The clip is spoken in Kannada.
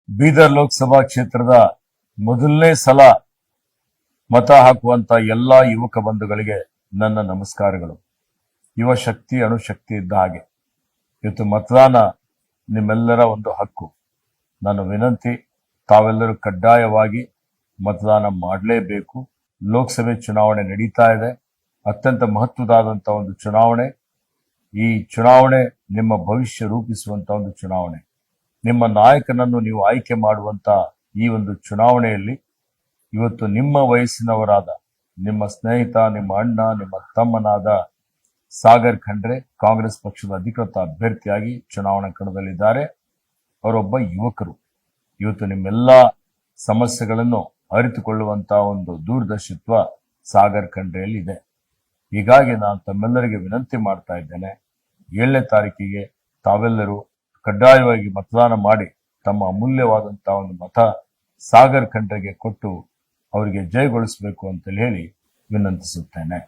ಬೀದರ್ ಲೋಕಸಭಾ ಕ್ಷೇತ್ರದ ಮೊದಲನೇ ಸಲ ಮತ ಹಾಕುವಂತ ಎಲ್ಲಾ ಯುವಕ ಬಂಧುಗಳಿಗೆ ನನ್ನ ನಮಸ್ಕಾರಗಳು. ಯುವ ಶಕ್ತಿ ಅಣುಶಕ್ತಿ ಇದ್ದ ಹಾಗೆ ಇವತ್ತು ಮತದಾನ ನಿಮ್ಮೆಲ್ಲರ ಒಂದು ಹಕ್ಕು. ನನ್ನ ವಿನಂತಿ, ತಾವೆಲ್ಲರೂ ಕಡ್ಡಾಯವಾಗಿ ಮತದಾನ ಮಾಡಲೇಬೇಕು. ಲೋಕಸಭೆ ಚುನಾವಣೆ ನಡೀತಾ ಇದೆ, ಅತ್ಯಂತ ಮಹತ್ವದಾದಂತಹ ಒಂದು ಚುನಾವಣೆ. ಈ ಚುನಾವಣೆ ನಿಮ್ಮ ಭವಿಷ್ಯ ರೂಪಿಸುವಂತ ಒಂದು ಚುನಾವಣೆ. ನಿಮ್ಮ ನಾಯಕನನ್ನು ನೀವು ಆಯ್ಕೆ ಮಾಡುವಂತ ಈ ಒಂದು ಚುನಾವಣೆಯಲ್ಲಿ ಇವತ್ತು ನಿಮ್ಮ ವಯಸ್ಸಿನವರಾದ ನಿಮ್ಮ ಸ್ನೇಹಿತ, ನಿಮ್ಮ ಅಣ್ಣ, ನಿಮ್ಮ ತಮ್ಮನಾದ ಸಾಗರ್ ಖಂಡ್ರೆ ಕಾಂಗ್ರೆಸ್ ಪಕ್ಷದ ಅಧಿಕೃತ ಅಭ್ಯರ್ಥಿಯಾಗಿ ಚುನಾವಣಾ ಕಣದಲ್ಲಿದ್ದಾರೆ. ಅವರೊಬ್ಬ ಯುವಕರು. ಇವತ್ತು ನಿಮ್ಮೆಲ್ಲ ಸಮಸ್ಯೆಗಳನ್ನು ಅರಿತುಕೊಳ್ಳುವಂತಹ ಒಂದು ದೂರದರ್ಶಿತ್ವ ಸಾಗರ್ ಖಂಡ್ರೆಯಲ್ಲಿ ಇದೆ. ಹೀಗಾಗಿ ನಾನು ತಮ್ಮೆಲ್ಲರಿಗೆ ವಿನಂತಿ ಮಾಡ್ತಾ ಇದ್ದೇನೆ, 7ನೇ ತಾರೀಕಿಗೆ ತಾವೆಲ್ಲರೂ ಕಡ್ಡಾಯವಾಗಿ ಮತದಾನ ಮಾಡಿ ತಮ್ಮ ಅಮೂಲ್ಯವಾದಂತಹ ಒಂದು ಮತ ಸಾಗರ್ ಖಂಡ್ರೆಗೆ ಕೊಟ್ಟು ಅವರಿಗೆ ಜಯಗೊಳಿಸಬೇಕು ಅಂತ ಹೇಳಿ ವಿನಂತಿಸುತ್ತೇನೆ.